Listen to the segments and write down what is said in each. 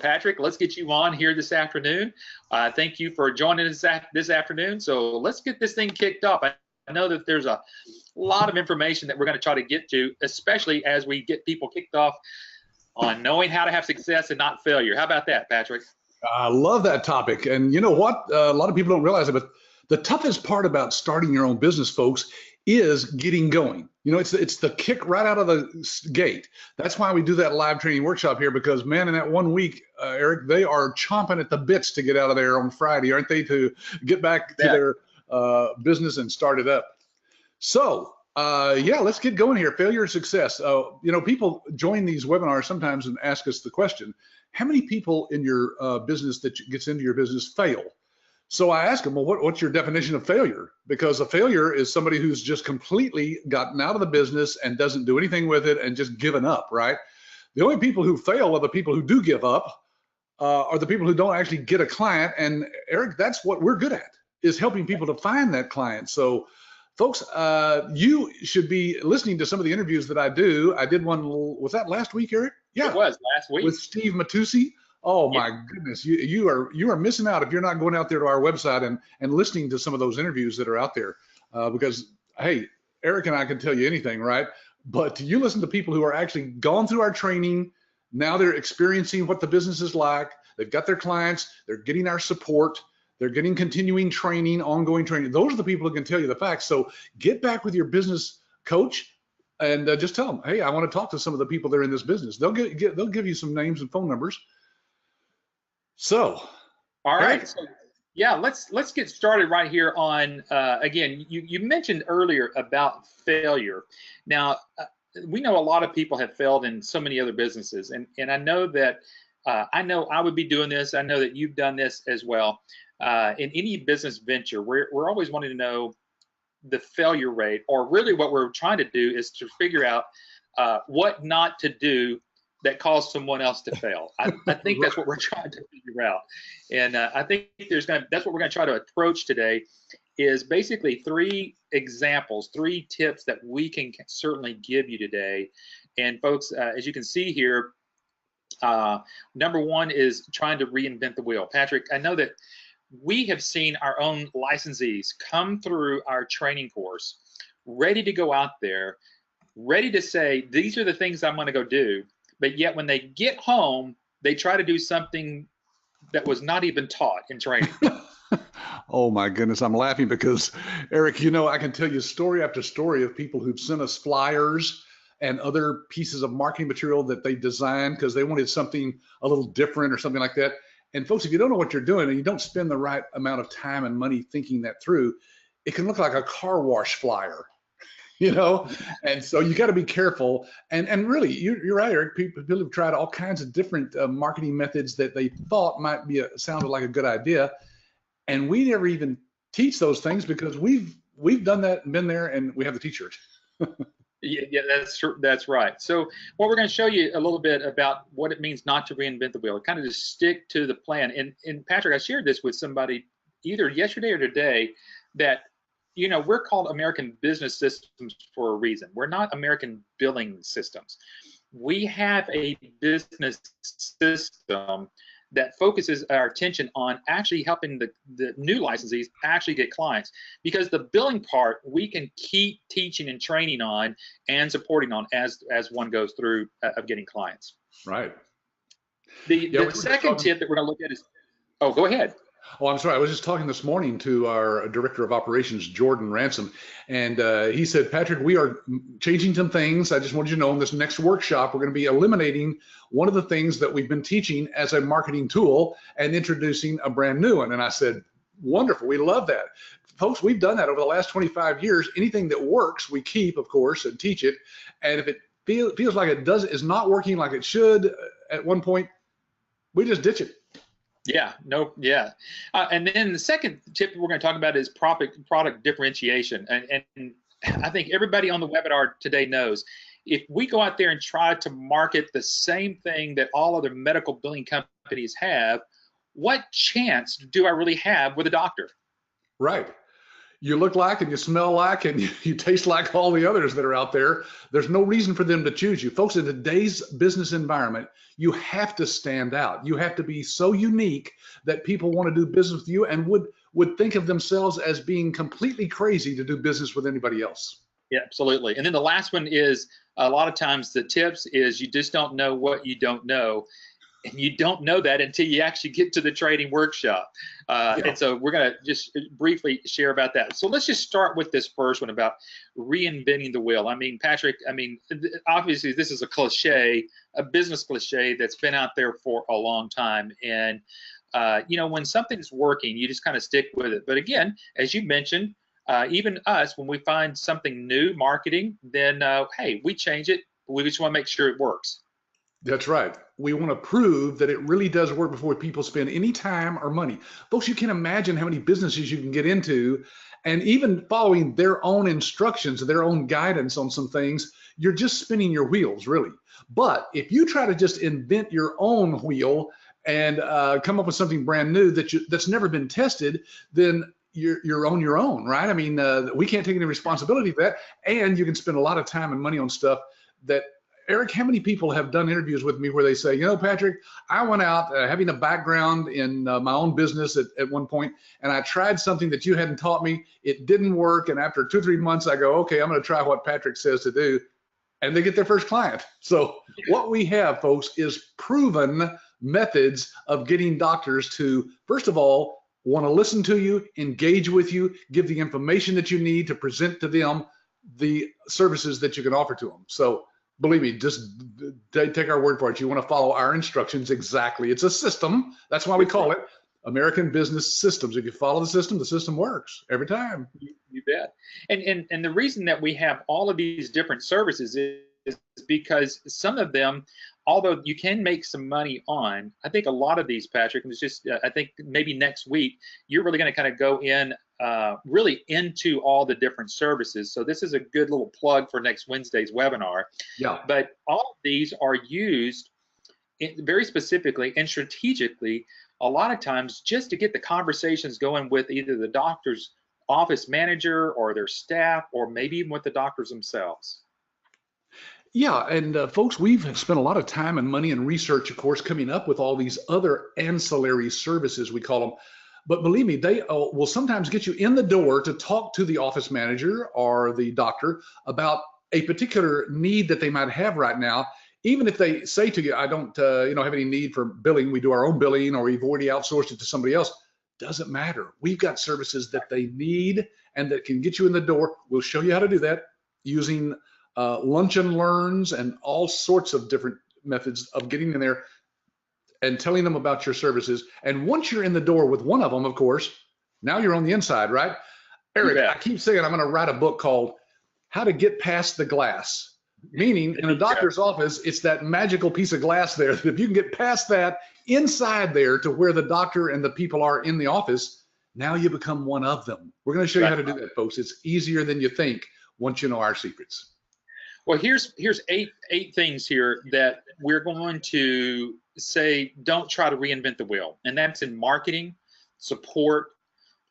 Patrick, let's get you on here this afternoon. Thank you for joining us this afternoon. So let's get this thing kicked off. I know that there's a lot of information that we're going to try to get to, especially as we get people kicked off on knowing how to have success and not failure. How about that, Patrick? I love that topic. And you know what? A lot of people don't realize it, but the toughest part about starting your own business, folks, is getting going. You know, it's the kick right out of the gate. That's why we do that live training workshop here, because man, in that 1 week, Eric, they are chomping at the bits to get out of there on Friday, aren't they, to get back to their business and start it up. So yeah, let's get going here. Failure or success. You know, people join these webinars sometimes and ask us the question, how many people in your business that gets into your business fail? So I ask them, well, what's your definition of failure? Because a failure is somebody who's just completely gotten out of the business and doesn't do anything with it and just given up, right? The only people who fail are the people who do give up, are the people who don't actually get a client. And Eric, that's what we're good at, is helping people to find that client. So folks, you should be listening to some of the interviews that I do. I did one, was that last week, Eric? Yeah, it was last week. With Steve Matusi. Oh my goodness, you are missing out if you're not going out there to our website and listening to some of those interviews that are out there. Because hey, Eric and I can tell you anything, right? But you listen to people who are actually gone through our training. Now they're experiencing what the business is like. They've got their clients. They're getting our support. They're getting continuing training, ongoing training. Those are the people who can tell you the facts. So get back with your business coach and just tell them, hey, I want to talk to some of the people that are in this business. They'll give you some names and phone numbers. So, all right. So, yeah, let's get started right here on, again, you mentioned earlier about failure. Now, we know a lot of people have failed in so many other businesses, and I know that, I know I would be doing this. I know that you've done this as well. In any business venture, we're always wanting to know the failure rate, or really what we're trying to do is to figure out what not to do that caused someone else to fail. I think that's what we're trying to figure out. And I think that's what we're going to try to approach today, is basically 3 examples, 3 tips that we can certainly give you today. And folks, as you can see here, number 1 is trying to reinvent the wheel. Patrick, I know that we have seen our own licensees come through our training course, ready to go out there, ready to say, these are the things I'm going to go do. But yet when they get home, they try to do something that was not even taught in training. Oh my goodness, I'm laughing because, Eric, you know, I can tell you story after story of people who've sent us flyers and other pieces of marketing material that they designed because they wanted something a little different or something like that. And folks, if you don't know what you're doing and you don't spend the right amount of time and money thinking that through, it can look like a car wash flyer. You know, and so you got to be careful. And really, you're right, Eric. People have tried all kinds of different marketing methods that they thought might sounded like a good idea, and we never even teach those things because we've done that and been there, and we have the T-shirt. Yeah, that's true. That's right. So what we're going to show you a little bit about what it means not to reinvent the wheel, kind of just stick to the plan. And Patrick, I shared this with somebody either yesterday or today that, you know, we're called American business systems for a reason. We're not American billing systems. We have a business system that focuses our attention on actually helping the new licensees actually get clients, because the billing part we can keep teaching and training on and supporting on as one goes through of getting clients. Right. The second tip that we're going to look at is, oh, go ahead. Oh, I'm sorry. I was just talking this morning to our director of operations, Jordan Ransom, and he said, Patrick, we are changing some things. I just wanted you to know in this next workshop, we're going to be eliminating one of the things that we've been teaching as a marketing tool and introducing a brand new one. And I said, wonderful. We love that. Folks, we've done that over the last 25 years. Anything that works, we keep, of course, and teach it. And if it feels like is not working like it should at one point, we just ditch it. Yeah, no, yeah. And then the second tip we're going to talk about is product differentiation. And I think everybody on the webinar today knows, if we go out there and try to market the same thing that all other medical billing companies have, what chance do I really have with a doctor? Right. You look like and you smell like and you taste like all the others that are out there. There's no reason for them to choose you. Folks, in today's business environment, you have to stand out. You have to be so unique that people want to do business with you and would think of themselves as being completely crazy to do business with anybody else. Yeah, absolutely. And then the last one is, a lot of times the tips is, you just don't know what you don't know. And you don't know that until you actually get to the training workshop. And so we're going to just briefly share about that. So let's just start with this first one about reinventing the wheel. I mean, Patrick, obviously this is a cliche, a business cliche that's been out there for a long time. And, when something's working, you just kind of stick with it. But again, as you mentioned, even us, when we find something new, marketing, then, hey, we change it. We just want to make sure it works. That's right. We want to prove that it really does work before people spend any time or money. Folks, you can imagine how many businesses you can get into, and even following their own instructions, their own guidance on some things, you're just spinning your wheels, really. But if you try to just invent your own wheel and come up with something brand new that's never been tested, then you're on your own, right? I mean, we can't take any responsibility for that. And you can spend a lot of time and money on stuff that, Eric, how many people have done interviews with me where they say, Patrick, I went out having a background in my own business at one point, and I tried something that you hadn't taught me. It didn't work. And after 2 or 3 months, I go, okay, I'm going to try what Patrick says to do. And they get their first client. So what we have, folks, is proven methods of getting doctors to, first of all, want to listen to you, engage with you, give the information that you need to present to them the services that you can offer to them. So believe me, just take our word for it. You want to follow our instructions exactly. It's a system. That's why we call it American Business Systems. If you follow the system works every time. You bet. And the reason that we have all of these different services is because some of them, although you can make some money on, I think a lot of these, Patrick, it's just, I think maybe next week, you're really going to kind of go in really into all the different services. So this is a good little plug for next Wednesday's webinar. Yeah. But all of these are used very specifically and strategically, a lot of times just to get the conversations going with either the doctor's office manager or their staff, or maybe even with the doctors themselves. Yeah, and folks, we've spent a lot of time and money and research, of course, coming up with all these other ancillary services, we call them. But believe me, they will sometimes get you in the door to talk to the office manager or the doctor about a particular need that they might have right now. Even if they say to you, I don't have any need for billing, we do our own billing, or we've already outsourced it to somebody else, doesn't matter. We've got services that they need and that can get you in the door. We'll show you how to do that using lunch and learns and all sorts of different methods of getting in there and telling them about your services. And once you're in the door with one of them, of course, now you're on the inside, right? Eric, I keep saying I'm going to write a book called How to Get Past the Glass. Meaning, in a doctor's office, it's that magical piece of glass there. If you can get past that, inside there to where the doctor and the people are in the office, now you become one of them. We're going to show you how to do that, folks. It's easier than you think once you know our secrets. Well, here's eight things here that we're going to say, don't try to reinvent the wheel. And that's in marketing, support,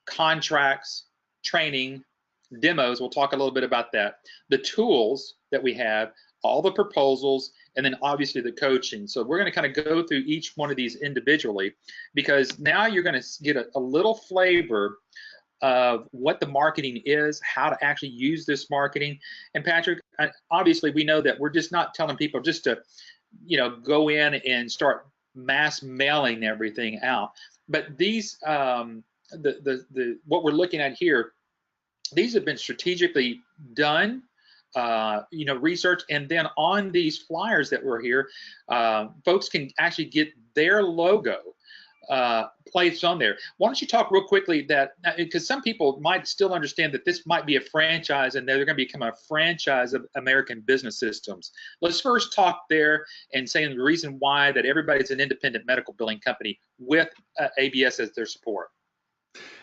contracts, training, demos. We'll talk a little bit about that. The tools that we have, all the proposals, and then obviously the coaching. So we're going to kind of go through each one of these individually, because now you're going to get a little flavor of what the marketing is, how to actually use this marketing. And Patrick, obviously we know that we're just not telling people just to, go in and start mass mailing everything out. But these, what we're looking at here, these have been strategically done, research, and then on these flyers that were here, folks can actually get their logo placed on there. Why don't you talk real quickly that, because some people might still understand that this might be a franchise and they're going to become a franchise of American Business Systems. Let's first talk there and saying the reason why that everybody's an independent medical billing company with ABS as their support.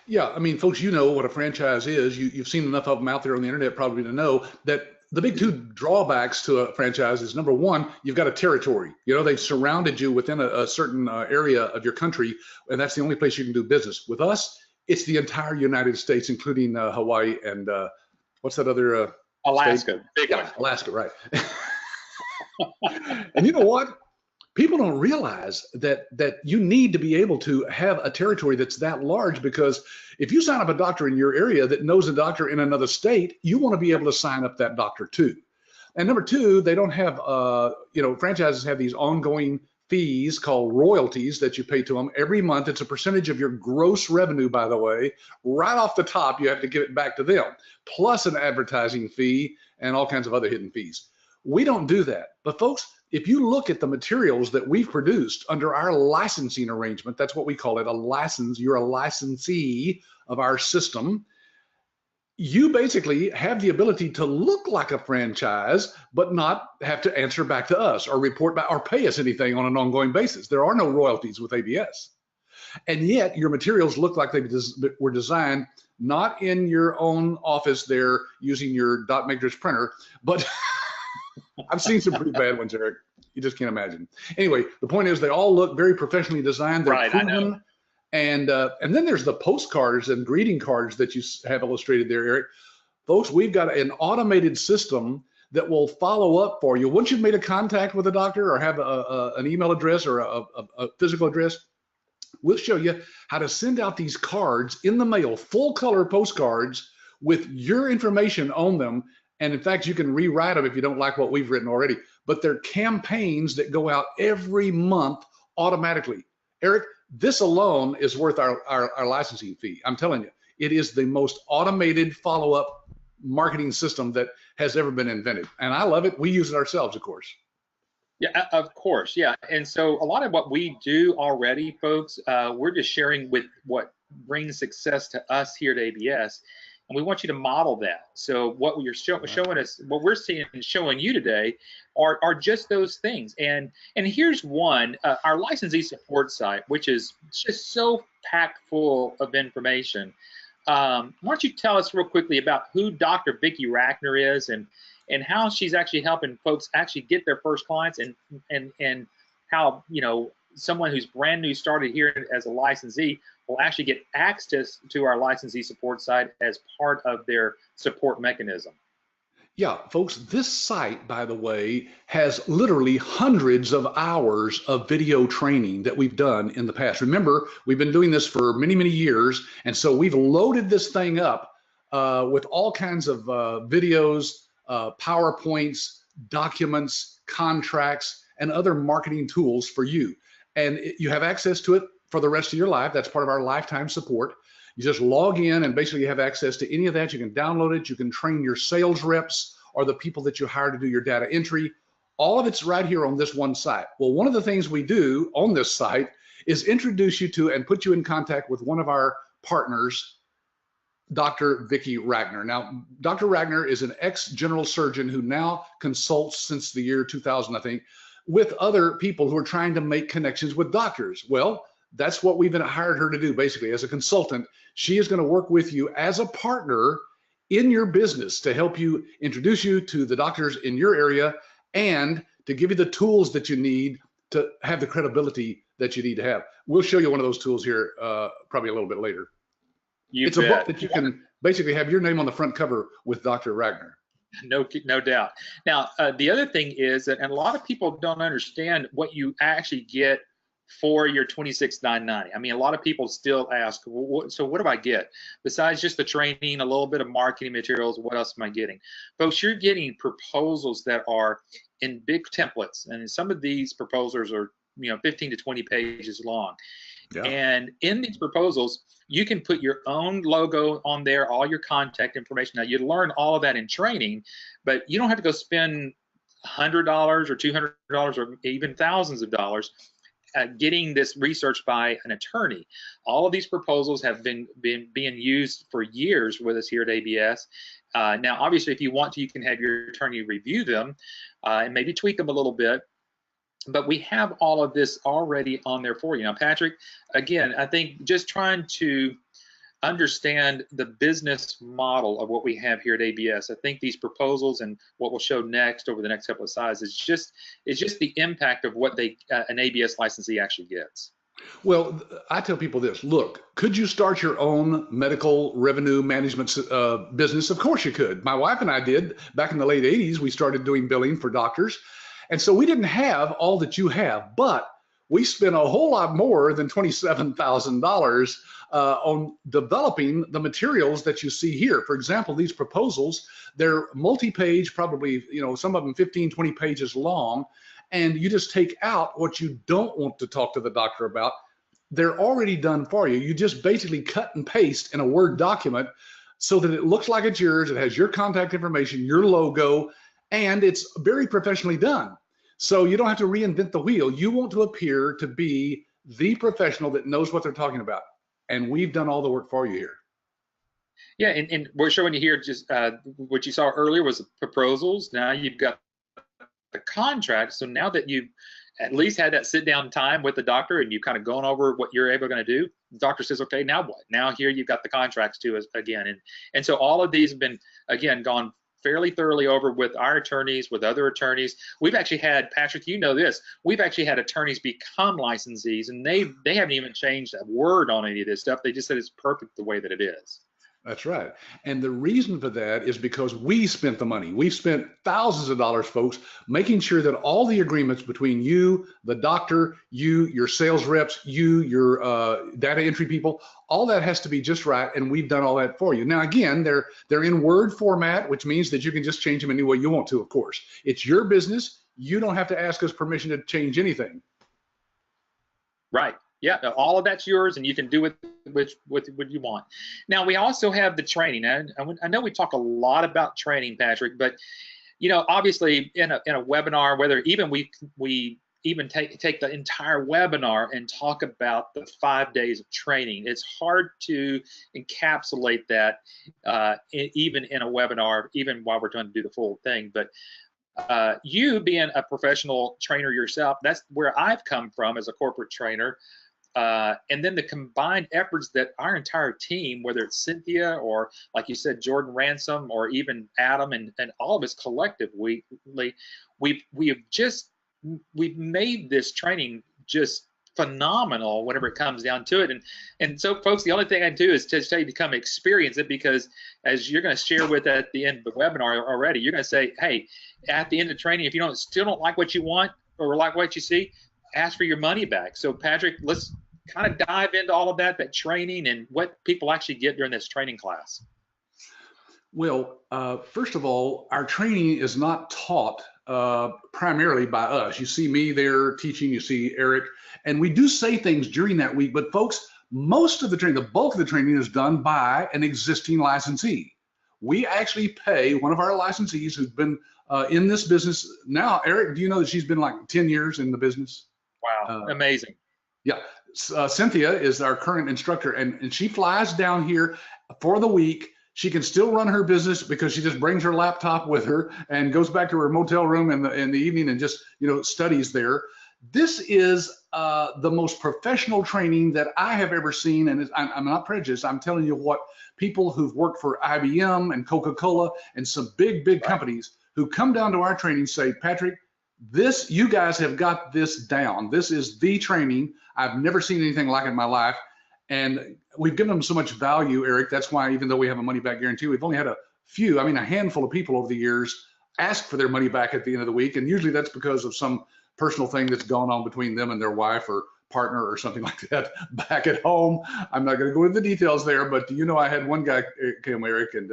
Yeah, I mean, folks, you know what a franchise is. You've seen enough of them out there on the internet probably to know that the big two drawbacks to a franchise is, number one, you've got a territory. They've surrounded you within a certain area of your country, and that's the only place you can do business. With us, It's the entire United States, including Hawaii and what's that other Alaska, state? big Yeah, one. Alaska, right. And you know what? People don't realize that you need to be able to have a territory that's that large, because if you sign up a doctor in your area that knows a doctor in another state, you want to be able to sign up that doctor too. And number two, they don't have, franchises have these ongoing fees called royalties that you pay to them every month. It's a percentage of your gross revenue, by the way. Right off the top, you have to give it back to them, plus an advertising fee and all kinds of other hidden fees. We don't do that. But folks, if you look at the materials that we've produced under our licensing arrangement, that's what we call it, a license. You're a licensee of our system. You basically have the ability to look like a franchise, but not have to answer back to us or report back or pay us anything on an ongoing basis. There are no royalties with ABS. And yet your materials look like they were designed not in your own office there using your dot matrix printer, but I've seen some pretty bad ones, Eric. You just can't imagine. Anyway, the point is they all look very professionally designed. They're Right, proven. I know. And then there's the postcards and greeting cards that you have illustrated there, Eric. Folks, we've got an automated system that will follow up for you. Once you've made a contact with a doctor or have an email address or a physical address, we'll show you how to send out these cards in the mail, full color postcards with your information on them. And in fact, you can rewrite them if you don't like what we've written already. But they're campaigns that go out every month automatically. Eric, this alone is worth our licensing fee. I'm telling you, it is the most automated follow-up marketing system that has ever been invented. And I love it. We use it ourselves, of course. Yeah, of course. Yeah. And so a lot of what we do already, folks, we're just sharing with what brings success to us here at ABS. And we want you to model that. So what you're showing us, what we're seeing and showing you today are just those things. And here's one, our licensee support site, which is just so packed full of information. Why don't you tell us real quickly about who Dr. Vicki Rachner is and how she's actually helping folks actually get their first clients, and how, you know, someone who's brand new started here as a licensee will actually get access to our licensee support site as part of their support mechanism. Yeah, folks, this site, by the way, has literally hundreds of hours of video training that we've done in the past. Remember, we've been doing this for many, many years. And so we've loaded this thing up with all kinds of videos, PowerPoints, documents, contracts, and other marketing tools for you. And you have access to it for the rest of your life. That's part of our lifetime support. You just log in and basically have access to any of that. You can download it. You can train your sales reps or the people that you hire to do your data entry. All of it's right here on this one site. Well, one of the things we do on this site is introduce you to and put you in contact with one of our partners, Dr. Vicki Rachner. Now, Dr. Rachner is an ex-general surgeon who now consults since the year 2000, I think, with other people who are trying to make connections with doctors. Well, that's what we've hired her to do, basically, as a consultant. She is going to work with you as a partner in your business to help you introduce you to the doctors in your area and to give you the tools that you need to have the credibility that you need to have. We'll show you one of those tools here probably a little bit later. It's a book that you can basically have your name on the front cover with Dr. Rachner. No doubt. Now, the other thing is that, and a lot of people don't understand what you actually get for your $26,990. I mean, a lot of people still ask, well, so what do I get? Besides just the training, a little bit of marketing materials, what else am I getting? Folks, you're getting proposals that are in big templates. And some of these proposals are, 15 to 20 pages long. Yeah. And in these proposals, you can put your own logo on there, all your contact information. Now, you learn all of that in training, but you don't have to go spend $100 or $200 or even thousands of dollars getting this research by an attorney. All of these proposals have been being used for years with us here at ABS. Now, obviously, if you want to, you can have your attorney review them and maybe tweak them a little bit. But we have all of this already on there for you. Now, Patrick, again, I think just trying to understand the business model of what we have here at ABS. I think these proposals and what we'll show next over the next couple of slides is just the impact of what an ABS licensee actually gets. Well, I tell people this, look, could you start your own medical revenue management business? Of course you could. My wife and I did back in the late 80s. We started doing billing for doctors. And so we didn't have all that you have, but we spent a whole lot more than $27,000 on developing the materials that you see here. For example, these proposals, they're multi-page, probably, some of them 15, 20 pages long. And you just take out what you don't want to talk to the doctor about. They're already done for you. You just basically cut and paste in a Word document so that it looks like it's yours. It has your contact information, your logo, and it's very professionally done. So you don't have to reinvent the wheel. You want to appear to be the professional that knows what they're talking about. And we've done all the work for you here. Yeah, and we're showing you here just what you saw earlier was the proposals. Now you've got the contract. So now that you've at least had that sit down time with the doctor and you've kind of gone over what you're able to do, the doctor says, okay, now what? Now here you've got the contracts to us again. And so all of these have been, again, gone fairly thoroughly over with our attorneys, with other attorneys. We've actually had, Patrick, you know this, we've actually had attorneys become licensees, and they haven't even changed a word on any of this stuff. They just said it's perfect the way that it is. That's right. And the reason for that is because we spent the money. We've spent thousands of dollars, folks, making sure that all the agreements between you, the doctor, you, your sales reps, you, your data entry people, all that has to be just right. And we've done all that for you. Now, again, they're in Word format, which means that you can just change them any way you want to, of course. It's your business. You don't have to ask us permission to change anything. Right. Yeah, all of that's yours, and you can do with what you want. Now, we also have the training. I know we talk a lot about training, Patrick, but obviously in a webinar, whether even we even take the entire webinar and talk about the 5 days of training, it's hard to encapsulate that even in a webinar, even while we're trying to do the full thing. But you being a professional trainer yourself, that's where I've come from as a corporate trainer. And then the combined efforts that our entire team, whether it's Cynthia or, like you said, Jordan Ransom, or even Adam and all of us collectively, we've made this training just phenomenal whenever it comes down to it. And so, folks, the only thing I do is to say to come experience it, because as you're going to share with at the end of the webinar already, you're going to say, hey, at the end of training, if you still don't like what you want or like what you see, ask for your money back. So, Patrick, let's kind of dive into all of that training and what people actually get during this training class. Well, first of all, our training is not taught primarily by us. You see me there teaching, you see Eric, and we do say things during that week, but folks, most of the training, the bulk of the training is done by an existing licensee. We actually pay one of our licensees who's been in this business now. Eric, do you know that she's been like 10 years in the business? Wow, amazing. Yeah, Cynthia is our current instructor, and she flies down here for the week. She can still run her business because she just brings her laptop with her and goes back to her motel room in the evening and just studies there. This is the most professional training that I have ever seen, and I'm not prejudiced. I'm telling you what people who've worked for IBM and Coca-Cola and some big companies who come down to our training say, Patrick, you guys have got this down. This is the training. I've never seen anything like it in my life. And we've given them so much value, Eric. That's why, even though we have a money back guarantee, we've only had a handful of people over the years ask for their money back at the end of the week. And usually that's because of some personal thing that's gone on between them and their wife or partner or something like that back at home. I'm not going to go into the details there, but I had one guy came, Eric, and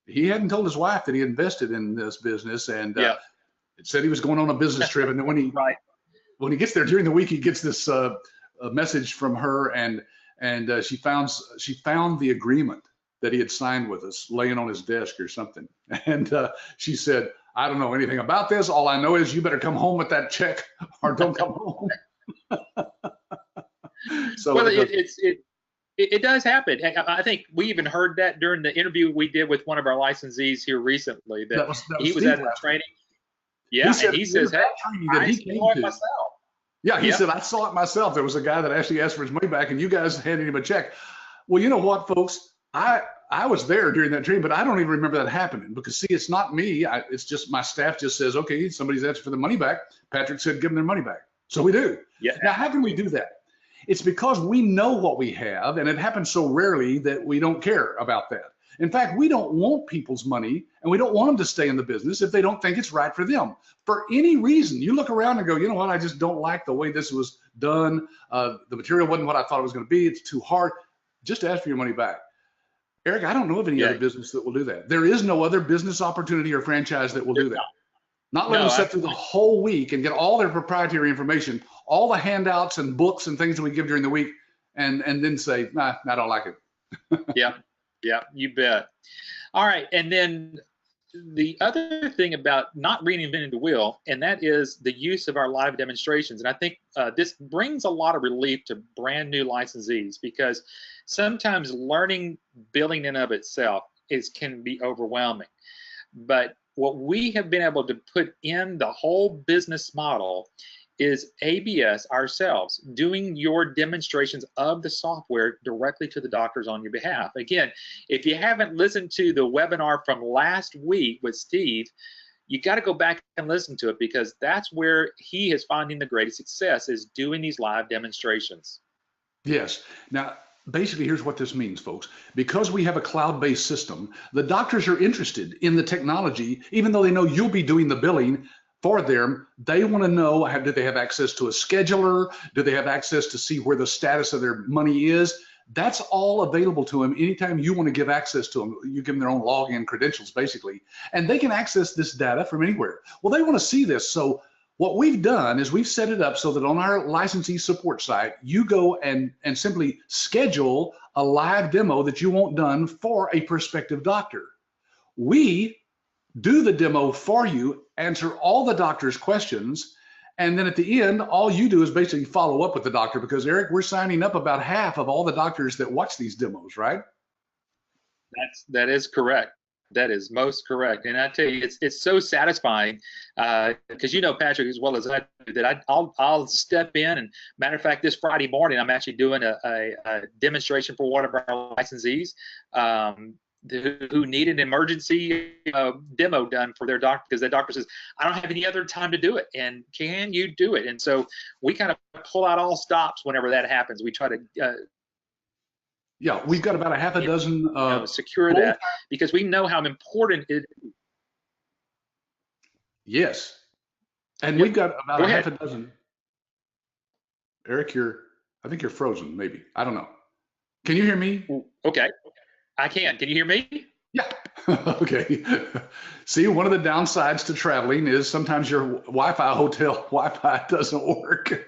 he hadn't told his wife that he invested in this business, and it said he was going on a business trip. And then when he gets there during the week, he gets this message from her, and she found the agreement that he had signed with us laying on his desk or something. And she said, I don't know anything about this. All I know is you better come home with that check or don't come home. So well, it does happen. I think we even heard that during the interview we did with one of our licensees here recently, that he was at the training. Yeah, he says, hey, I saw it myself. Yeah, he said, I saw it myself. There was a guy that actually asked for his money back, and you guys handed him a check. Well, you know what, folks? I was there during that training, but I don't even remember that happening because, see, it's not me. It's just my staff just says, okay, somebody's asking for the money back. Patrick said, give them their money back. So we do. Yeah. Now, how can we do that? It's because we know what we have, and it happens so rarely that we don't care about that. In fact, we don't want people's money, and we don't want them to stay in the business if they don't think it's right for them. For any reason, you look around and go, you know what, I just don't like the way this was done. The material wasn't what I thought it was going to be. It's too hard. Just ask for your money back. Eric, I don't know of any other business that will do that. There is no other business opportunity or franchise that will do that. Not let them sit through the whole week and get all their proprietary information, all the handouts and books and things that we give during the week, and then say, nah, I don't like it. Yeah, you bet. All right, and then the other thing about not reinventing the wheel, and that is the use of our live demonstrations. And I think this brings a lot of relief to brand new licensees, because sometimes learning billing in of itself can be overwhelming. But what we have been able to put in the whole business model is ABS ourselves doing your demonstrations of the software directly to the doctors on your behalf. Again, if you haven't listened to the webinar from last week with Steve, you got to go back and listen to it, because that's where he is finding the greatest success, is doing these live demonstrations. Yes. Now, basically, here's what this means, folks. Because we have a cloud-based system, the doctors are interested in the technology, even though they know you'll be doing the billing for them. They want to know, do they have access to a scheduler? Do they have access to see where the status of their money is? That's all available to them anytime you want to give access to them. You give them their own login credentials, basically, and they can access this data from anywhere. Well, they want to see this. So what we've done is we've set it up so that on our licensee support site, you go and simply schedule a live demo that you want done for a prospective doctor. We do the demo for you, answer all the doctor's questions, and then at the end, all you do is basically follow up with the doctor, because Eric, we're signing up about half of all the doctors that watch these demos, right? That is correct. That is most correct. And I tell you, it's so satisfying, because you know, Patrick, as well as I do, that I'll step in, and matter of fact, this Friday morning, I'm actually doing a demonstration for one of our licensees who need an emergency demo done for their doctor, because their doctor says, I don't have any other time to do it, and can you do it? And so we kind of pull out all stops whenever that happens. We try to yeah, we've got about a half a dozen secure that, because we know how important it is. Yes, and we've got about a half a dozen. Eric, I think you're frozen, maybe. I don't know. Can you hear me? Okay. I can. Can you hear me? Yeah. Okay. See, one of the downsides to traveling is sometimes your Wi-Fi hotel Wi-Fi doesn't work.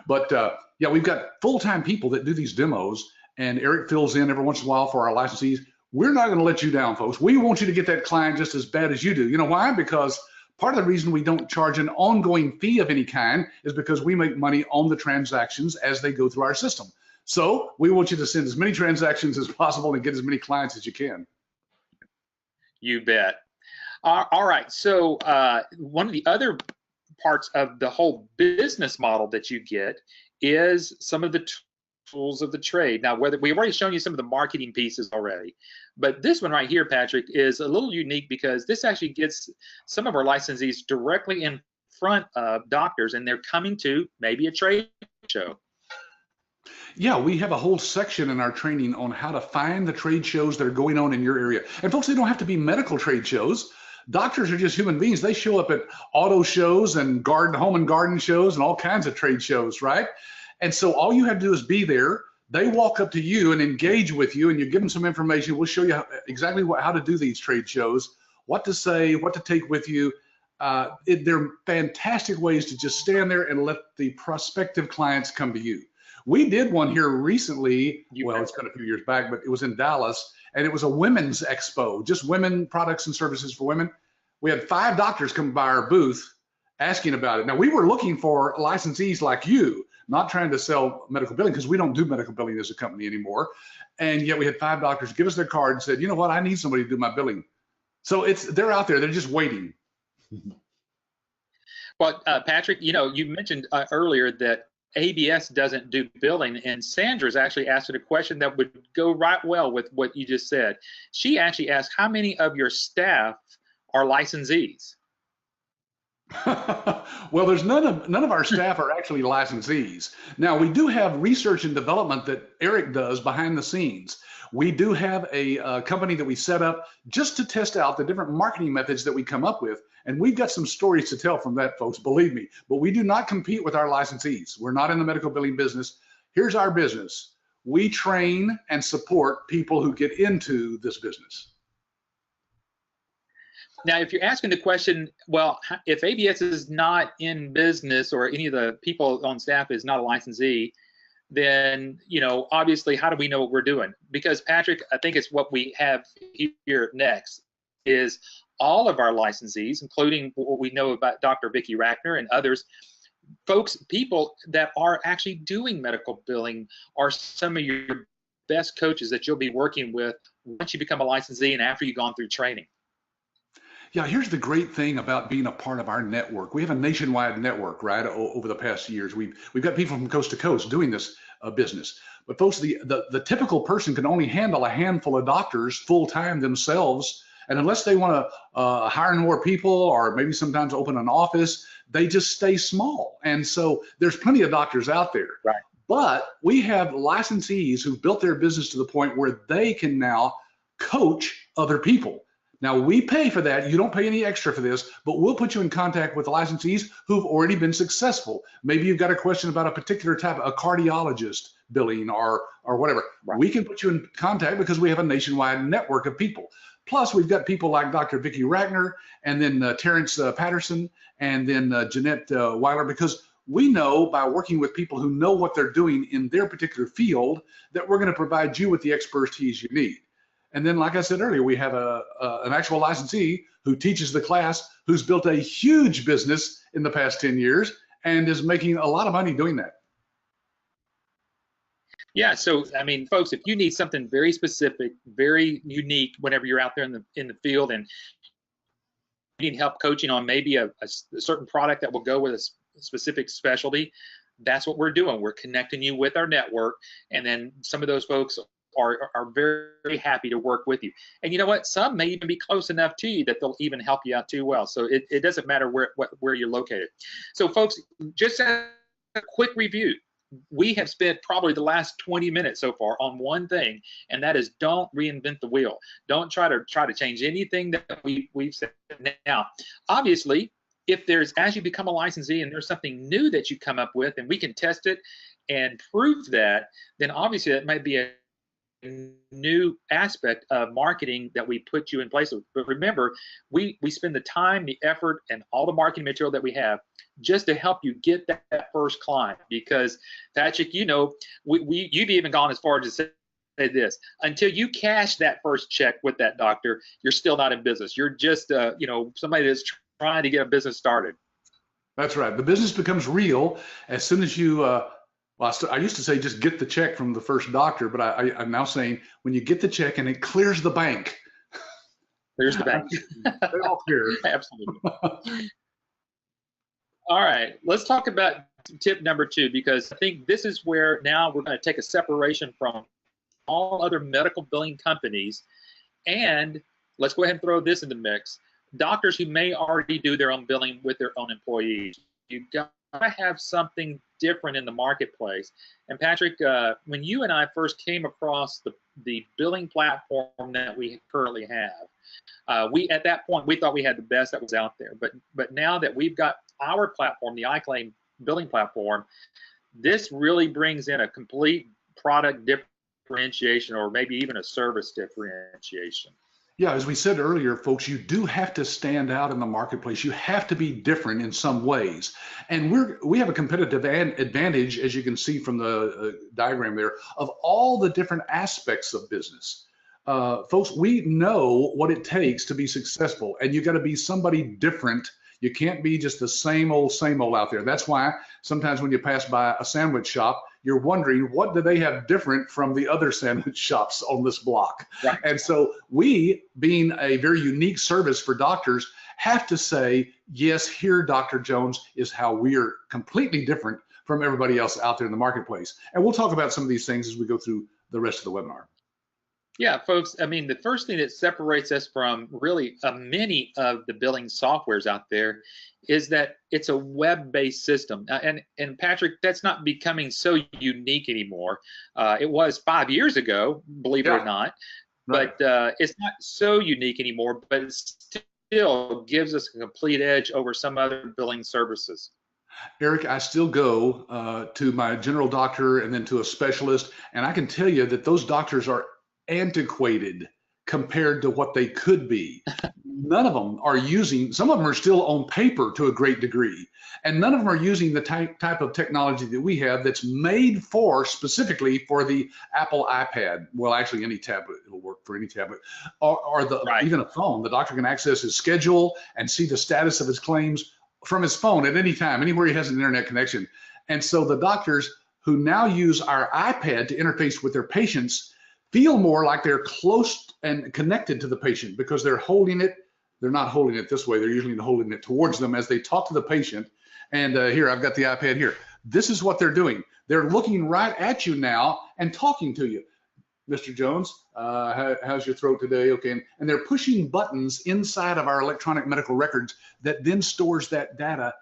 But yeah, we've got full-time people that do these demos, and Eric fills in every once in a while for our licensees. We're not going to let you down, folks. We want you to get that client just as bad as you do. You know why? Because part of the reason we don't charge an ongoing fee of any kind is because we make money on the transactions as they go through our system. So we want you to send as many transactions as possible and get as many clients as you can. You bet. All right. So one of the other parts of the whole business model that you get is some of the tools of the trade. Now, whether we've already shown you some of the marketing pieces already, but this one right here, Patrick, is a little unique, because this actually gets some of our licensees directly in front of doctors, and they're coming to maybe a trade show. Yeah, we have a whole section in our training on how to find the trade shows that are going on in your area. And folks, they don't have to be medical trade shows. Doctors are just human beings. They show up at auto shows and home and garden shows and all kinds of trade shows, right? And so all you have to do is be there. They walk up to you and engage with you, and you give them some information. We'll show you exactly how to do these trade shows, what to say, what to take with you. They're fantastic ways to just stand there and let the prospective clients come to you. We did one here recently. Well, it's been a few years back, but it was in Dallas, and it was a women's expo, just women products and services for women. We had 5 doctors come by our booth asking about it. Now, we were looking for licensees like you, not trying to sell medical billing, because we don't do medical billing as a company anymore. And yet we had 5 doctors give us their card and said, you know what, I need somebody to do my billing. So they're out there, they're just waiting. Well, Patrick, you know, you mentioned earlier that ABS doesn't do billing, and Sandra's actually asked a question that would go right well with what you just said. She actually asked, how many of your staff are licensees? Well, there's none of our staff are actually licensees. Now, we do have research and development that Eric does behind the scenes. We do have a company that we set up just to test out the different marketing methods that we come up with. And we've got some stories to tell from that, folks, believe me. But we do not compete with our licensees. We're not in the medical billing business. Here's our business. We train and support people who get into this business. Now, if you're asking the question, well, if ABS is not in business or any of the people on staff is not a licensee, then, obviously, how do we know what we're doing? Because, Patrick, I think it's what we have here next is all of our licensees, including what we know about Dr. Vicki Rackner and others, people that are actually doing medical billing are some of your best coaches that you'll be working with once you become a licensee and after you've gone through training. Yeah, here's the great thing about being a part of our network. We have a nationwide network, right? Over the past years, we've got people from coast to coast doing this business. But folks, the typical person can only handle a handful of doctors full time themselves, and unless they want to hire more people or maybe sometimes open an office, they just stay small. And so there's plenty of doctors out there. Right. But we have licensees who've built their business to the point where they can now coach other people. Now, we pay for that. You don't pay any extra for this, but we'll put you in contact with licensees who've already been successful. Maybe you've got a question about a particular type, a cardiologist billing or whatever. Right. We can put you in contact because we have a nationwide network of people. Plus, we've got people like Dr. Vicki Rackner and then Terrence Patterson and then Jeanette Weiler, because we know by working with people who know what they're doing in their particular field that we're going to provide you with the expertise you need. And then, like I said earlier, we have an actual licensee who teaches the class, who's built a huge business in the past 10 years and is making a lot of money doing that. Yeah, so I mean, folks, if you need something very specific, very unique, whenever you're out there in the field and you need help coaching on maybe a certain product that will go with a specific specialty, that's what we're doing. We're connecting you with our network, and then some of those folks are very, very happy to work with you. And you know what? Some may even be close enough to you that they'll even help you out too well. So it doesn't matter where you're located. So folks, just a quick review. We have spent probably the last 20 minutes so far on one thing, and that is don't reinvent the wheel. Don't try to change anything that we've said. Now, obviously, if as you become a licensee and there's something new that you come up with and we can test it and prove that, then obviously that might be a new aspect of marketing that we put you in place with. But remember, we spend the time, the effort, and all the marketing material that we have just to help you get that first client. Because Patrick, you've even gone as far as to say this: until you cash that first check with that doctor, you're still not in business. You're just somebody that's trying to get a business started. That's right. The business becomes real as soon as you well, I used to say just get the check from the first doctor, but I'm now saying when you get the check and it clears the bank. Clears the bank. They all clear. Absolutely. All right, let's talk about tip number 2, because I think this is where now we're going to take a separation from all other medical billing companies, and let's go ahead and throw this in the mix. Doctors who may already do their own billing with their own employees. You've got to have something different in the marketplace. And Patrick, when you and I first came across the billing platform that we currently have, at that point we thought we had the best that was out there. But now that we've got our platform, the iClaim billing platform, this really brings in a complete product differentiation, or maybe even a service differentiation. Yeah, as we said earlier, folks, you do have to stand out in the marketplace. You have to be different in some ways. And we have a competitive advantage, as you can see from the diagram there, of all the different aspects of business. Folks, we know what it takes to be successful, and you got to be somebody different. You can't be just the same old out there. That's why sometimes when you pass by a sandwich shop, you're wondering, what do they have different from the other sandwich shops on this block? Right. And so we, being a very unique service for doctors, have to say, yes, here, Dr. Jones, is how we're completely different from everybody else out there in the marketplace. And we'll talk about some of these things as we go through the rest of the webinar. Yeah, folks, I mean, the first thing that separates us from really many of the billing softwares out there is that it's a web-based system. And Patrick, that's not becoming so unique anymore. It was 5 years ago, believe it or Yeah, not, right. but it's not so unique anymore, but it still gives us a complete edge over some other billing services. Eric, I still go to my general doctor and then to a specialist, and I can tell you that those doctors are antiquated compared to what they could be. None of them are using, some of them are still on paper to a great degree, and none of them are using the type of technology that we have that's made for specifically for the Apple iPad. Well, actually, any tablet, it'll work for any tablet, Right. even a phone. The doctor can access his schedule and see the status of his claims from his phone at any time, anywhere he has an internet connection. And so the doctors who now use our iPad to interface with their patients feel more like they're close and connected to the patient because they're holding it. They're not holding it this way. They're usually holding it towards them as they talk to the patient. And here, I've got the iPad here. This is what they're doing. They're looking right at you now and talking to you. Mr. Jones, how's your throat today? Okay, and they're pushing buttons inside of our electronic medical records that then stores that data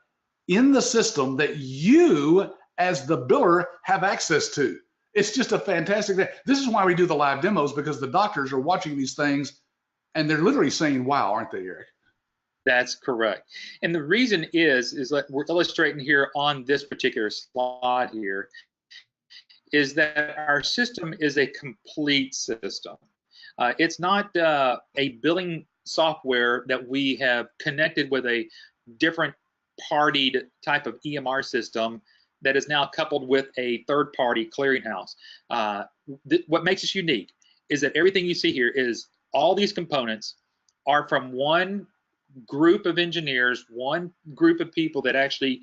in the system that you, as the biller, have access to. It's just a fantastic thing. This is why we do the live demos, because the doctors are watching these things and they're literally saying, wow, aren't they, Eric? That's correct. And the reason is that we're illustrating here on this particular slide here is that our system is a complete system. It's not a billing software that we have connected with a different partied type of EMR system that is now coupled with a third-party clearinghouse. What makes us unique is that everything you see here is all these components are from one group of engineers, one group of people that actually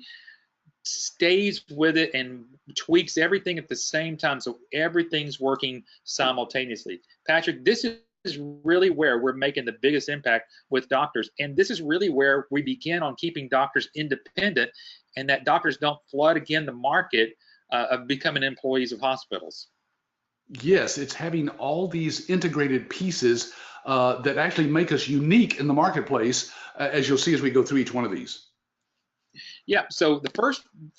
stays with it and tweaks everything at the same time, so everything's working simultaneously. Patrick, this is really where we're making the biggest impact with doctors, and this is really where we begin on keeping doctors independent, and that doctors don't flood again the market of becoming employees of hospitals. Yes, it's having all these integrated pieces that actually make us unique in the marketplace, as you'll see as we go through each one of these. Yeah, so the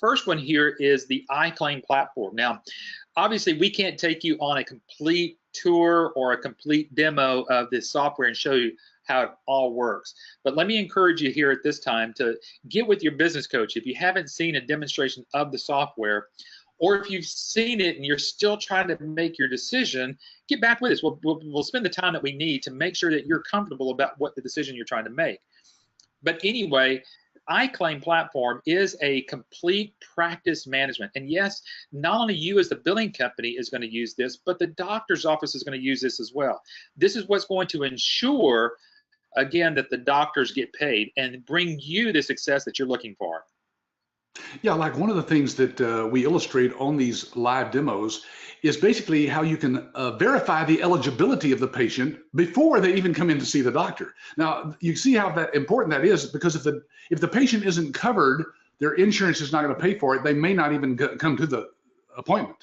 first one here is the iClaim platform. Now, obviously, we can't take you on a complete tour or a complete demo of this software and show you how it all works. But let me encourage you here at this time to get with your business coach. If you haven't seen a demonstration of the software, or if you've seen it and you're still trying to make your decision, get back with us. We'll spend the time that we need to make sure that you're comfortable about what the decision you're trying to make. But anyway, iClaim platform is a complete practice management. And yes, not only you as the billing company is going to use this, but the doctor's office is going to use this as well. This is what's going to ensure, again, that the doctors get paid and bring you the success that you're looking for. Yeah, like one of the things that we illustrate on these live demos is basically how you can verify the eligibility of the patient before they even come in to see the doctor. Now, you see how that important that is, because if the patient isn't covered, their insurance is not going to pay for it. They may not even come to the appointment.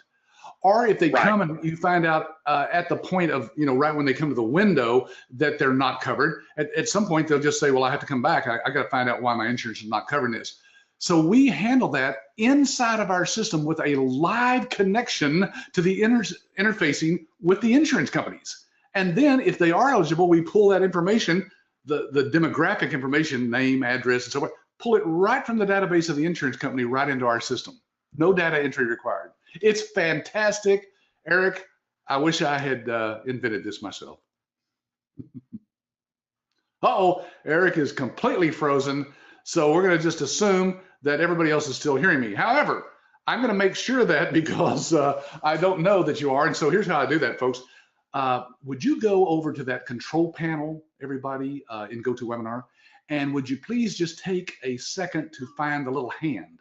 Or if they Right. come and you find out at the point of, right when they come to the window that they're not covered, at some point they'll just say, well, I have to come back. I got to find out why my insurance is not covering this. So we handle that inside of our system with a live connection to the interfacing with the insurance companies. And then if they are eligible, we pull that information, the demographic information, name, address, and so forth, pull it right from the database of the insurance company right into our system. No data entry required. It's fantastic. Eric, I wish I had invented this myself. Uh-oh, Eric is completely frozen. So we're going to just assume that everybody else is still hearing me. However, I'm going to make sure that because I don't know that you are. And so here's how I do that, folks. Would you go over to that control panel, everybody, in GoToWebinar, and would you please just take a second to find the little hand?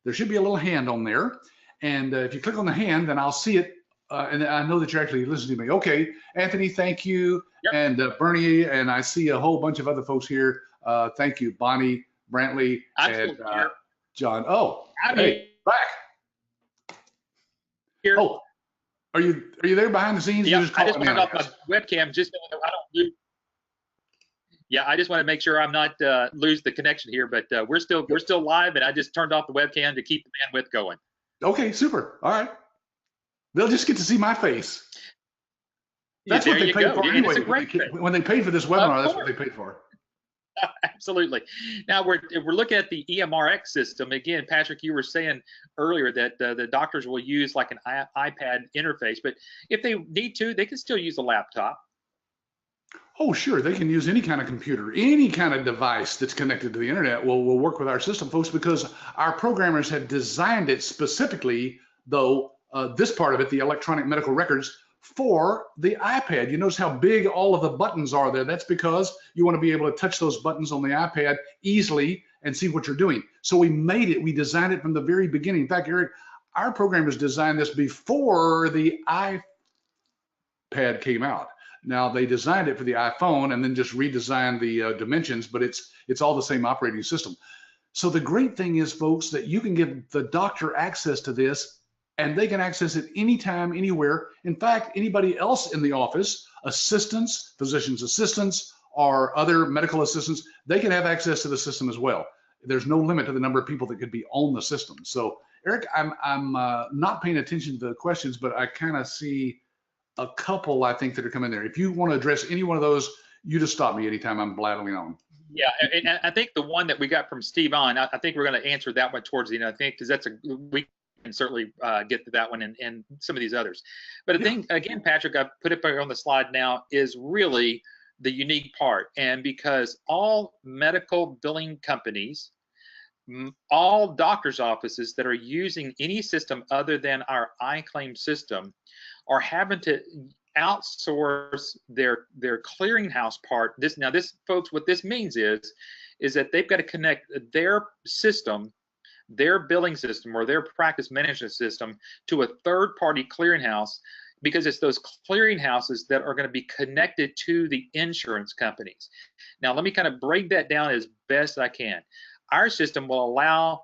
There should be a little hand on there. And if you click on the hand, then I'll see it. And I know that you're actually listening to me. Okay, Anthony, thank you. Yep. And Bernie, and I see a whole bunch of other folks here. Thank you, Bonnie, Brantley, and John. Oh, I'm hey, back. here. Oh, Are you there behind the scenes? Yeah, You just I just calling me turned on, I off my guess. webcam just so I don't lose. Yeah, I just want to make sure I'm not lose the connection here, but we're still live, and I just turned off the webcam to keep the bandwidth going. Okay, super. All right. They'll just get to see my face. Yeah, That's there what they you paid go. for Yeah, and it's a anyway. great thing. When they paid for this Of webinar, that's what course. they paid for. Absolutely. Now we're looking at the EMRX system again. Patrick, you were saying earlier that the doctors will use like an iPad interface, but if they need to, they can still use a laptop. Oh, sure. They can use any kind of computer, any kind of device that's connected to the internet will work with our system, folks, because our programmers have designed it specifically, though, this part of it, the electronic medical records, for the iPad. You notice how big all of the buttons are there. That's because you want to be able to touch those buttons on the iPad easily and see what you're doing. So we designed it from the very beginning. In fact, Eric, our programmers designed this before the iPad came out. Now they designed it for the iPhone and then just redesigned the dimensions, but it's all the same operating system. So the great thing is, folks, that you can give the doctor access to this and they can access it anytime, anywhere. In fact, anybody else in the office, assistants, physician's assistants, or other medical assistants, they can have access to the system as well. There's no limit to the number of people that could be on the system. So Eric, I'm not paying attention to the questions, but I kind of see a couple, I think, that are coming there. If you want to address any one of those, you just stop me anytime I'm blabbing on. Yeah, and I think the one that we got from Steve on, I think we're going to answer that one towards the end. I think because we can certainly get to that one and some of these others. But I think again, Patrick, I put it on the slide now, is really the unique part, and because all medical billing companies, all doctors' offices that are using any system other than our iClaim system are having to outsource their clearinghouse part. This folks, what this means is that they've got to connect their system, their billing system or their practice management system to a third-party clearinghouse, because it's those clearinghouses that are going to be connected to the insurance companies. Now, let me kind of break that down as best I can. Our system will allow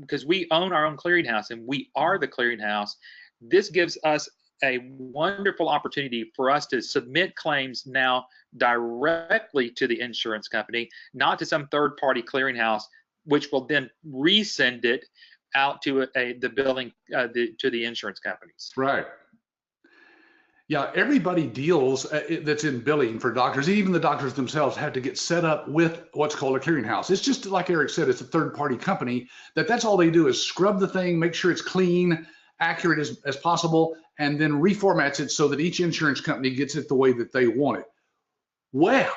because we own our own clearinghouse and we are the clearinghouse. This gives us a wonderful opportunity for us to submit claims now directly to the insurance company, not to some third-party clearinghouse, which will then resend it out to the billing to the insurance companies. Right. Yeah, everybody deals that's in billing for doctors, even the doctors themselves have to get set up with what's called a clearinghouse. It's just like Eric said, it's a third-party company that's all they do is scrub the thing, make sure it's clean, accurate as possible, and then reformats it so that each insurance company gets it the way that they want it. Well,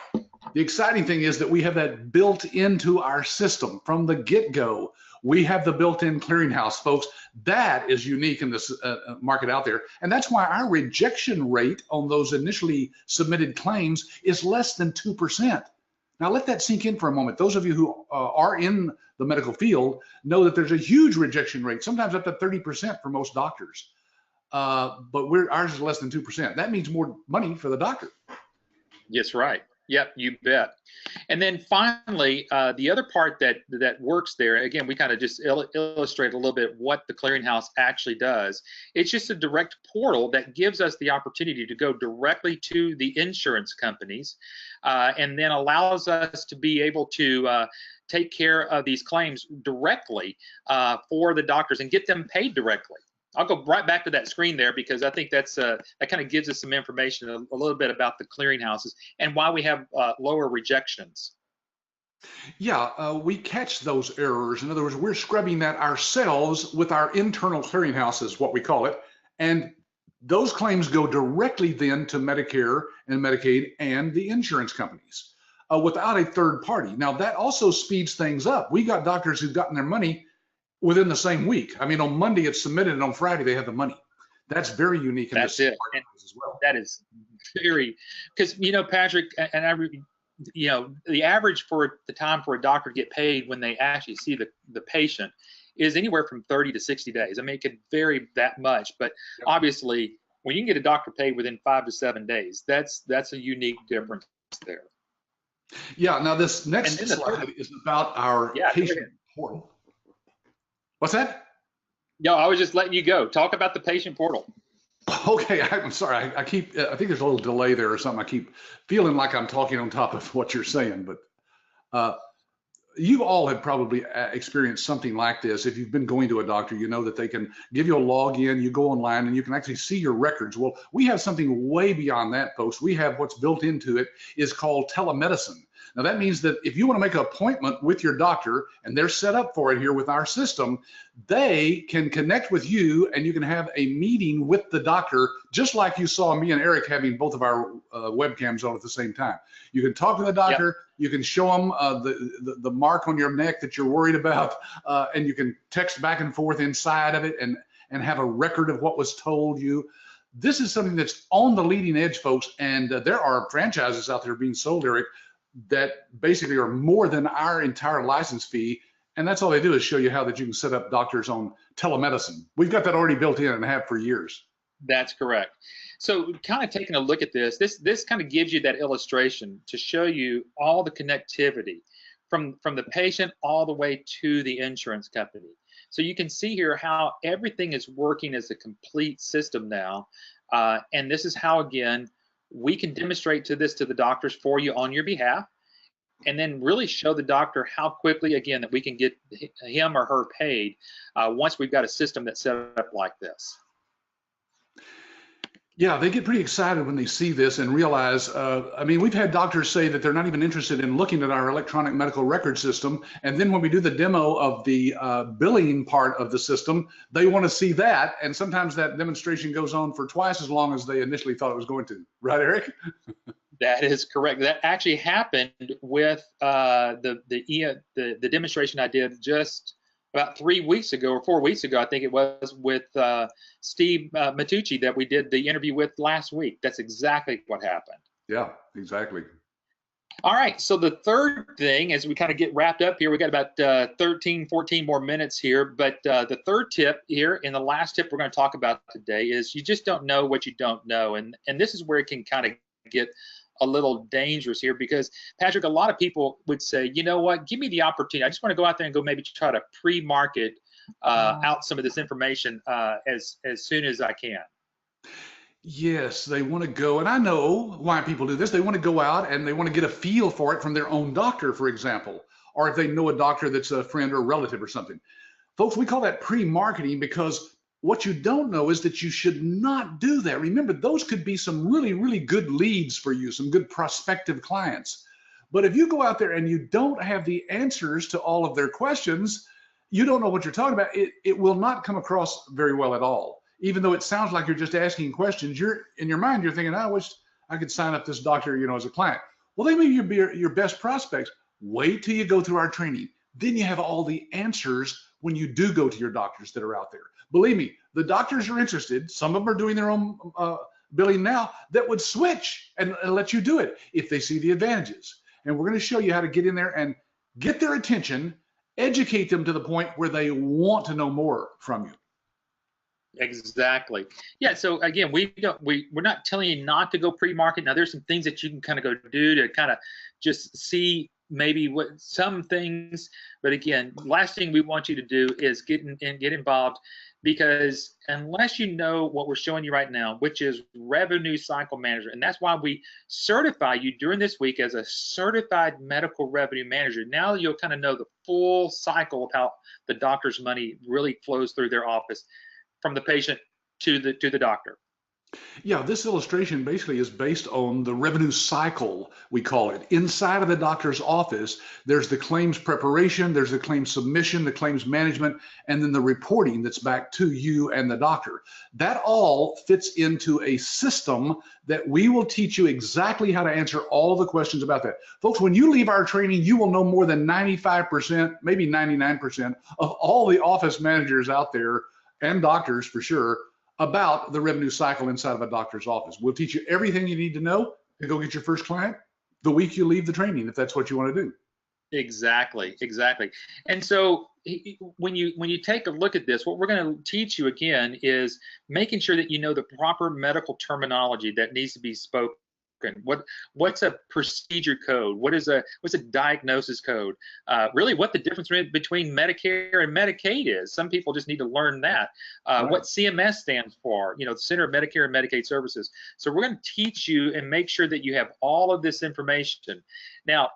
the exciting thing is that we have that built into our system from the get-go. We have the built-in clearinghouse, folks. That is unique in this market out there. And that's why our rejection rate on those initially submitted claims is less than 2%. Now let that sink in for a moment. Those of you who are in the medical field know that there's a huge rejection rate, sometimes up to 30% for most doctors. But ours is less than 2%. That means more money for the doctor. Yes, right. Yep, you bet. And then finally, the other part that works there, again, we kind of just illustrate a little bit what the clearinghouse actually does. It's just a direct portal that gives us the opportunity to go directly to the insurance companies, and then allows us to be able to take care of these claims directly for the doctors and get them paid directly. I'll go right back to that screen there because I think that kind of gives us some information, a little bit about the clearinghouses and why we have lower rejections. Yeah, we catch those errors. In other words, we're scrubbing that ourselves with our internal clearinghouses, what we call it. And those claims go directly then to Medicare and Medicaid and the insurance companies without a third party. Now, that also speeds things up. We got doctors who've gotten their money within the same week. I mean, on Monday it's submitted, and on Friday they have the money. That's very unique in this market as well. That is very, because Patrick, and the average for the time for a doctor to get paid when they actually see the patient is anywhere from 30 to 60 days. I mean, it could vary that much, but obviously when you can get a doctor paid within 5 to 7 days, that's a unique difference there. Yeah. Now this next slide is about our patient portal. What's that? No, I was just letting you go. Talk about the patient portal. Okay, I'm sorry. I keep, I think there's a little delay there or something. I keep feeling like I'm talking on top of what you're saying, but uh, you all have probably experienced something like this. If you've been going to a doctor, you know that they can give you a login, you go online and you can actually see your records. Well, we have something way beyond that, folks. We have what's built into it is called telemedicine. Now that means that if you want to make an appointment with your doctor and they're set up for it here with our system, they can connect with you and you can have a meeting with the doctor, just like you saw me and Eric having both of our webcams on at the same time. You can talk to the doctor, yep. You can show them the mark on your neck that you're worried about, and you can text back and forth inside of it and have a record of what was told you. This is something that's on the leading edge, folks, and there are franchises out there being sold, Eric, that basically are more than our entire license fee, and that's all they do is show you how that you can set up doctors on telemedicine. We've got that already built in and have for years. That's correct. So kind of taking a look at this kind of gives you that illustration to show you all the connectivity from the patient all the way to the insurance company. So you can see here how everything is working as a complete system now. And this is how, again, we can demonstrate to the doctors for you on your behalf, and then really show the doctor how quickly, again, that we can get him or her paid once we've got a system that's set up like this. Yeah, they get pretty excited when they see this and realize, I mean, we've had doctors say that they're not even interested in looking at our electronic medical record system. And then when we do the demo of the billing part of the system, they want to see that. And sometimes that demonstration goes on for twice as long as they initially thought it was going to. Right, Eric? That is correct. That actually happened with the demonstration I did just about 3 weeks ago or 4 weeks ago, I think it was, with Steve Matucci that we did the interview with last week. That's exactly what happened. Yeah, exactly. All right, so the third thing, as we kind of get wrapped up here, we got about 13, 14 more minutes here, but the third tip here, and the last tip we're going to talk about today, is you just don't know what you don't know. And this is where it can kind of get a little dangerous here, because Patrick, a lot of people would say, you know what, give me the opportunity. I just want to go out there and go maybe try to pre-market out some of this information as soon as I can. Yes, they want to go, and I know why people do this. They want to go out and they want to get a feel for it from their own doctor, for example, or if they know a doctor that's a friend or a relative or something. Folks, we call that pre-marketing, because what you don't know is that you should not do that. Remember, those could be some really, really good leads for you, some good prospective clients. But if you go out there and you don't have the answers to all of their questions, you don't know what you're talking about, it will not come across very well at all. Even though it sounds like you're just asking questions, in your mind, you're thinking, I wish I could sign up this doctor, as a client. Well, they may be your best prospects. Wait till you go through our training. Then you have all the answers when you do go to your doctors that are out there. Believe me, the doctors are interested. Some of them are doing their own billing now that would switch and let you do it if they see the advantages. And we're going to show you how to get in there and get their attention, educate them to the point where they want to know more from you. Exactly. Yeah. So again, we're not telling you not to go pre-market. Now, there's some things that you can kind of go do to kind of just see maybe what some things. But again, last thing we want you to do is get involved, because unless you know what we're showing you right now, which is revenue cycle manager, and that's why we certify you during this week as a certified medical revenue manager. Now you'll kind of know the full cycle of how the doctor's money really flows through their office, from the patient to the doctor. Yeah, this illustration basically is based on the revenue cycle, we call it. Inside of the doctor's office, there's the claims preparation, there's the claims submission, the claims management, and then the reporting that's back to you and the doctor. That all fits into a system that we will teach you exactly how to answer all the questions about that. Folks, when you leave our training, you will know more than 95%, maybe 99% of all the office managers out there, and doctors for sure, about the revenue cycle inside of a doctor's office. We'll teach you everything you need to know to go get your first client the week you leave the training, if that's what you want to do. Exactly. And so when you take a look at this, what we're going to teach you again is making sure that you know the proper medical terminology that needs to be spoken What's a procedure code? What's a diagnosis code? Really, what the difference between Medicare and Medicaid is. Some people just need to learn that. Right. What CMS stands for, the Center of Medicare and Medicaid Services. So we're going to teach you and make sure that you have all of this information. Now,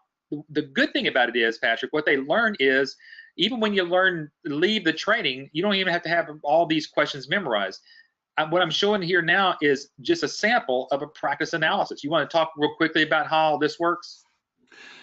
the good thing about it is, Patrick, what they learn is, even when you leave the training, you don't even have to have all these questions memorized. What I'm showing here now is just a sample of a practice analysis. You want to talk real quickly about how all this works?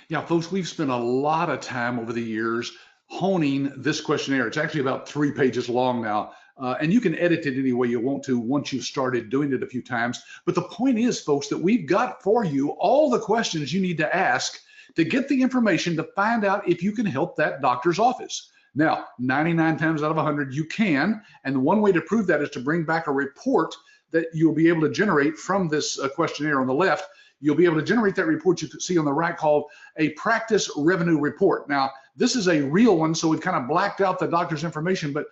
Yeah, folks, we've spent a lot of time over the years honing this questionnaire. It's actually about 3 pages long now, and you can edit it any way you want to once you've started doing it a few times. But the point is, folks, that we've got for you all the questions you need to ask to get the information to find out if you can help that doctor's office. Now, 99 times out of 100, you can. And one way to prove that is to bring back a report that you'll be able to generate from this questionnaire on the left. You'll be able to generate that report you can see on the right called a practice revenue report. Now, this is a real one, so we've kind of blacked out the doctor's information, but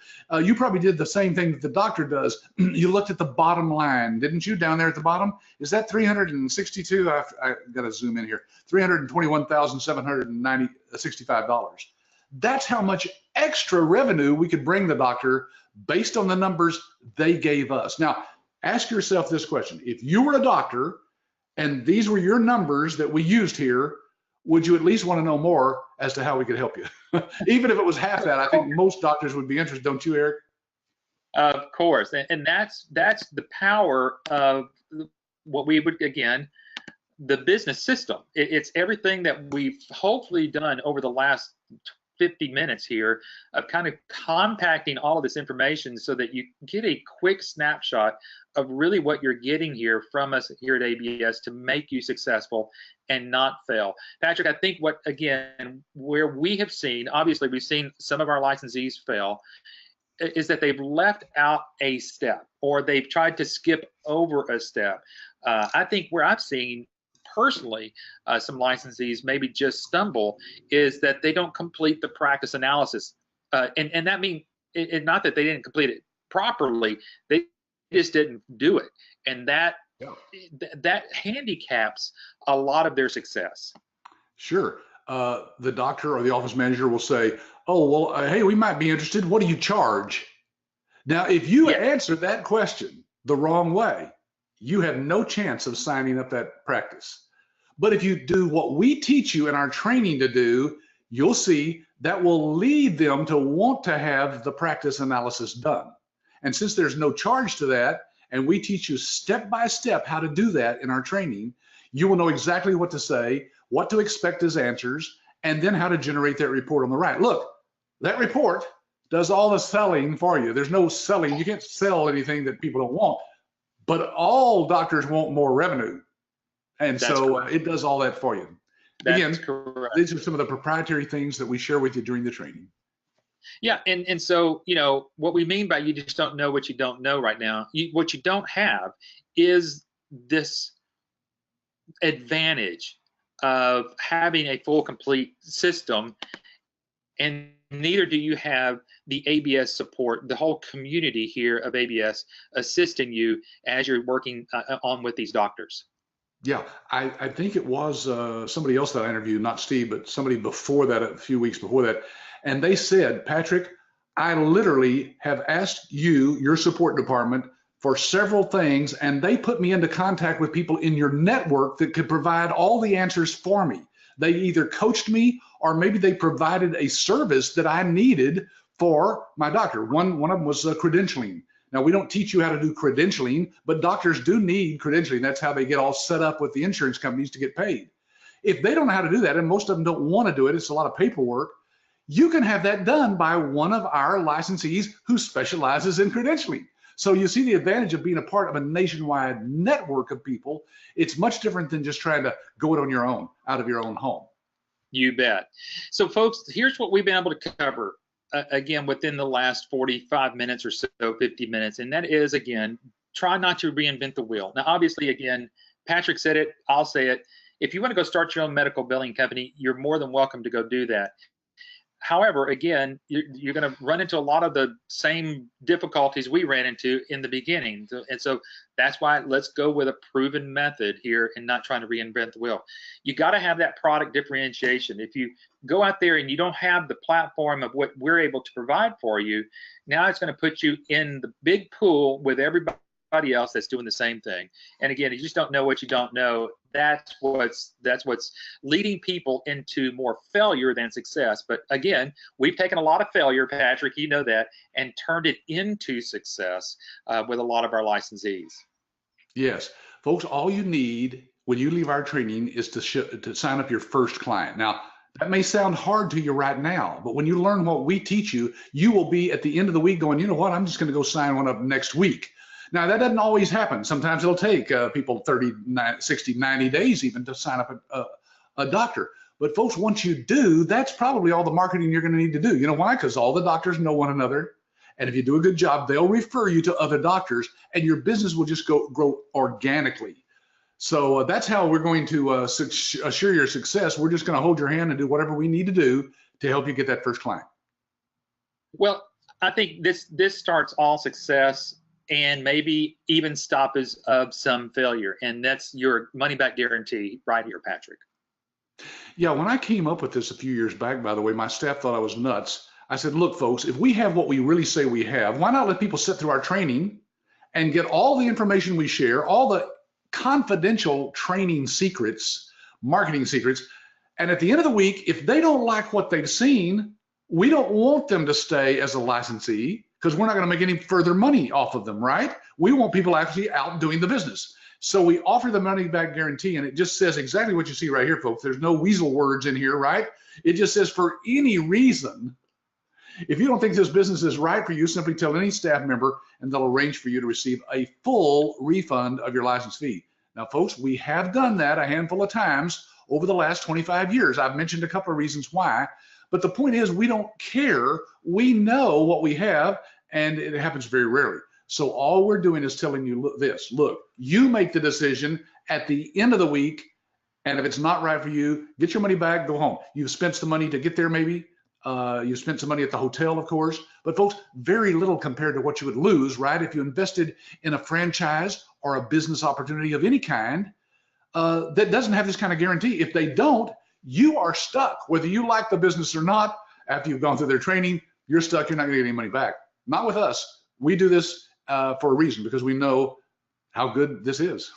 you probably did the same thing that the doctor does. You looked at the bottom line, didn't you, down there at the bottom? Is that 362? I got to zoom in here. $321,765. That's how much extra revenue we could bring the doctor based on the numbers they gave us. Now, ask yourself this question. If you were a doctor and these were your numbers that we used here, would you at least want to know more as to how we could help you? Even if it was half that, I think most doctors would be interested, don't you, Eric? Of course, and that's the power of what we would, again, the business system. It's everything that we've hopefully done over the last 50 minutes here of kind of compacting all of this information so that you get a quick snapshot of really what you're getting here from us here at ABS to make you successful and not fail. Patrick, I think where we have seen, obviously we've seen some of our licensees fail, is that they've left out a step or they've tried to skip over a step. I think where I've seen personally some licensees maybe just stumble is that they don't complete the practice analysis. And that means not that they didn't complete it properly, they just didn't do it. And that handicaps a lot of their success. Sure. The doctor or the office manager will say, oh, well, hey, we might be interested. What do you charge? Now, if you answer that question the wrong way, you have no chance of signing up that practice. But if you do what we teach you in our training to do, you'll see that will lead them to want to have the practice analysis done. And since there's no charge to that, and we teach you step by step how to do that in our training, you will know exactly what to say, what to expect as answers, and then how to generate that report on the right. Look, that report does all the selling for you. There's no selling. You can't sell anything that people don't want. But all doctors want more revenue. And so it does all that for you. Again, these are some of the proprietary things that we share with you during the training. Yeah, and so, what we mean by you just don't know what you don't know right now, what you don't have is this advantage of having a full, complete system, and neither do you have the ABS support, the whole community here of ABS assisting you as you're working on with these doctors. Yeah, I think it was somebody else that I interviewed, not Steve, but somebody before that, a few weeks before that. And they said, Patrick, I literally have asked you, your support department, for several things, and they put me into contact with people in your network that could provide all the answers for me. They either coached me or maybe they provided a service that I needed for my doctor. One of them was credentialing. Now, we don't teach you how to do credentialing, but doctors do need credentialing. That's how they get all set up with the insurance companies to get paid. If they don't know how to do that, and most of them don't want to do it, it's a lot of paperwork, you can have that done by one of our licensees who specializes in credentialing. So you see the advantage of being a part of a nationwide network of people. It's much different than just trying to go it on your own, out of your own home. You bet. So folks, here's what we've been able to cover, again, within the last 45 minutes or so, 50 minutes. And that is, again, try not to reinvent the wheel. Now, obviously, again, Patrick said it, I'll say it. If you want to go start your own medical billing company, you're more than welcome to go do that. However, again, you're going to run into a lot of the same difficulties we ran into in the beginning. And so that's why let's go with a proven method here and not trying to reinvent the wheel. You got to have that product differentiation. If you go out there and you don't have the platform of what we're able to provide for you, now it's going to put you in the big pool with everybody else that's doing the same thing. And again, you just don't know what you don't know. That's what's leading people into more failure than success. But again, we've taken a lot of failure, Patrick, you know that, and turned it into success with a lot of our licensees. Yes, folks, all you need when you leave our training is to sign up your first client. Now, that may sound hard to you right now, but when you learn what we teach you, you will be at the end of the week going, you know what, I'm just going to go sign one up next week. Now, that doesn't always happen. Sometimes it'll take people 30, 60, 90 days even to sign up a doctor. But folks, once you do, that's probably all the marketing you're going to need to do. You know why? Because all the doctors know one another. And if you do a good job, they'll refer you to other doctors, and your business will just grow organically. So that's how we're going to assure your success. We're just going to hold your hand and do whatever we need to do to help you get that first client. Well, I think this starts all success and maybe even stoppage of some failure. And that's your money back guarantee right here, Patrick. Yeah, when I came up with this a few years back, by the way, my staff thought I was nuts. I said, look, folks, if we have what we really say we have, why not let people sit through our training and get all the information we share, all the confidential training secrets, marketing secrets. And at the end of the week, if they don't like what they've seen, we don't want them to stay as a licensee because we're not going to make any further money off of them, right? We want people actually out doing the business. So we offer the money back guarantee, and it just says exactly what you see right here, folks. There's no weasel words in here, right? It just says for any reason, if you don't think this business is right for you, simply tell any staff member and they'll arrange for you to receive a full refund of your license fee. Now, folks, we have done that a handful of times over the last 25 years. I've mentioned a couple of reasons why, but the point is we don't care. We know what we have, and it happens very rarely. So all we're doing is telling you this, look, you make the decision at the end of the week, and if it's not right for you, get your money back, go home. You've spent some money to get there maybe. You spent some money at the hotel, of course, but folks, very little compared to what you would lose, right? If you invested in a franchise or a business opportunity of any kind that doesn't have this kind of guarantee. If they don't, you are stuck. Whether you like the business or not, after you've gone through their training, you're stuck. You're not going to get any money back. Not with us. We do this for a reason because we know how good this is.